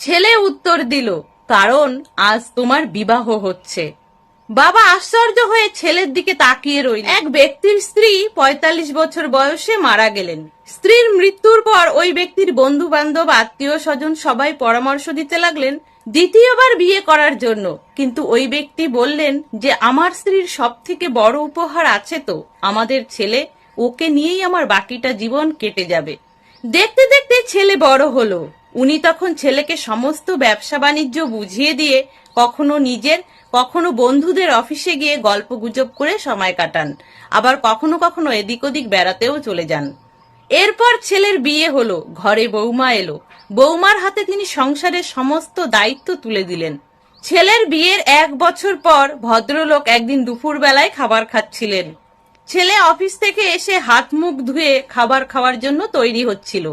ছেলে উত্তর দিল, কারণ আজ তোমার বিবাহ হচ্ছে। বাবা আশ্চর্য হয়ে ছেলের দিকে তাকিয়ে রইল। এক ব্যক্তির স্ত্রী ৪৫ বছর বয়সে মারা গেলেন। স্ত্রীর মৃত্যুর পর ওই ব্যক্তির বন্ধু বান্ধব, আত্মীয় স্বজন সবাই পরামর্শ দিতে লাগলেন দ্বিতীয়বার বিয়ে করার জন্য। কিন্তু ওই ব্যক্তি বললেন যে আমার স্ত্রীর সব থেকে বড় উপহার আছে তো, আমাদের ছেলে, ওকে নিয়েই আমার বাকিটা জীবন কেটে যাবে। দেখতে দেখতে ছেলে বড় হলো। উনি তখন ছেলেকে সমস্ত ব্যবসা বাণিজ্য বুঝিয়ে দিয়ে কখনো নিজের, কখনো বন্ধুদের অফিসে গিয়ে গল্প গুজব করে সময় কাটান, আবার কখনো কখনো এদিক ওদিক বেড়াতেও চলে যান। এরপর ছেলের বিয়ে হলো, ঘরে বৌমা এলো। বৌমার হাতে তিনি সংসারের সমস্ত দায়িত্ব তুলে দিলেন। ছেলের বিয়ের ১ বছর পর ভদ্রলোক একদিন দুপুর বেলায় খাবার খাচ্ছিলেন। ছেলে অফিস থেকে এসে হাত মুখ ধুয়ে খাবার খাওয়ার জন্য তৈরি হচ্ছিল।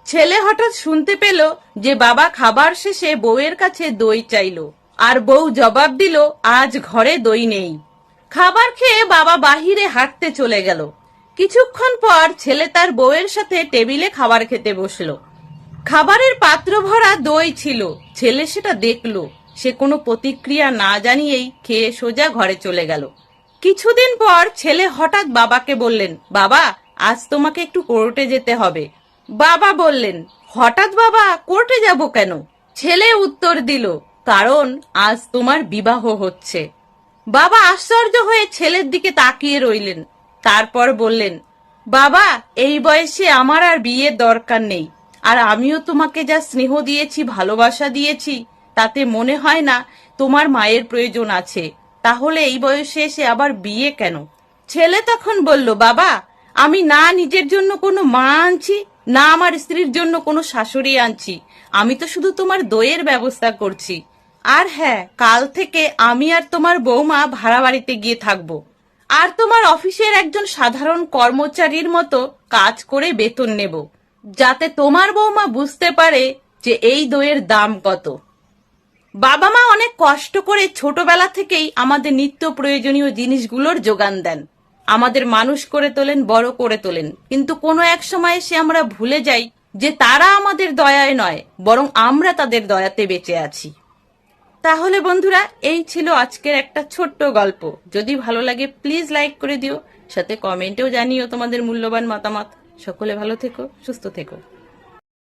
ছেলে হঠাৎ শুনতে পেল যে বাবা খাবার শেষে বউয়ের কাছে দই চাইল, আর বউ জবাব দিল আজ ঘরে দই নেই। খাবার খেয়ে বাবা বাহিরে হাঁটতে চলে গেল। কিছুক্ষণ পর ছেলে তার বউয়ের সাথে টেবিলে খাবার খেতে বসলো। খাবারের পাত্র ভরা দই ছিল। ছেলে সেটা দেখলো। সে কোনো প্রতিক্রিয়া না জানিয়েই খেয়ে সোজা ঘরে চলে গেল। কিছুদিন পর ছেলে হঠাৎ বাবাকে বললেন, বাবা আজ তোমাকে একটু কোর্টে যেতে হবে। বাবা বললেন, হঠাৎ বাবা, কোর্টে যাব কেন? ছেলে উত্তর দিল, কারণ আজ তোমার বিবাহ হচ্ছে। বাবা আশ্চর্য হয়ে ছেলের দিকে তাকিয়ে রইলেন। তারপর বললেন, বাবা এই বয়সে আমার আর বিয়ের দরকার নেই, আর আমিও তোমাকে যা স্নেহ দিয়েছি, ভালোবাসা দিয়েছি, তাতে মনে হয় না তোমার মায়ের প্রয়োজন আছে। তাহলে এই বয়সে এসে আবার বিয়ে কেন? ছেলে তখন বলল, বাবা আমি না নিজের জন্য কোনো মা আনছি, না আমার স্ত্রীর জন্য কোনো শাশুড়ি আনছি, আমি তো শুধু তোমার দইয়ের ব্যবস্থা করছি। আর হ্যাঁ, কাল থেকে আমি আর তোমার বৌমা ভাড়া বাড়িতে গিয়ে থাকবো, আর তোমার অফিসের একজন সাধারণ কর্মচারীর মতো কাজ করে বেতন নেব, যাতে তোমার বৌমা বুঝতে পারে যে এই দইয়ের দাম কত। বাবা মা অনেক কষ্ট করে ছোটবেলা থেকেই আমাদের নিত্য প্রয়োজনীয় জিনিসগুলোর যোগান দেন, আমাদের মানুষ করে তোলেন, বড় করে তোলেন। কিন্তু কোনো এক সময় এসে আমরা ভুলে যাই যে তারা আমাদের দয়ায় নয়, বরং আমরা তাদের দয়াতে বেঁচে আছি। তাহলে বন্ধুরা, এই ছিল আজকের একটা ছোট্ট গল্প। যদি ভালো লাগে প্লিজ লাইক করে দিও, সাথে কমেন্টেও জানিও তোমাদের মূল্যবান মতামত। সকলে ভালো থেকো, সুস্থ থেকো।